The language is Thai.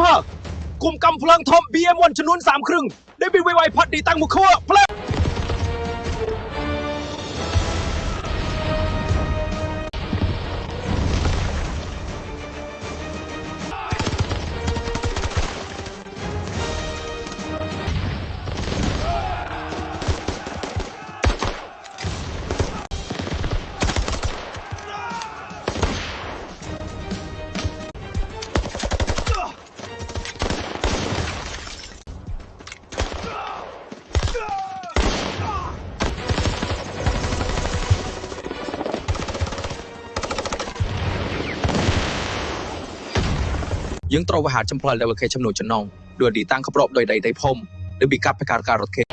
มากกลุ่มกำพลังทอมเบียมวันชนวน3 ครึ่งได้บินไวๆพัดดีตั้งมุขวะพลังยังตรวจหาจำพลันเลวเคชำนูจนองโดยดีตั้งขบรอบโดยใดพมหรือบีกับประการรถเค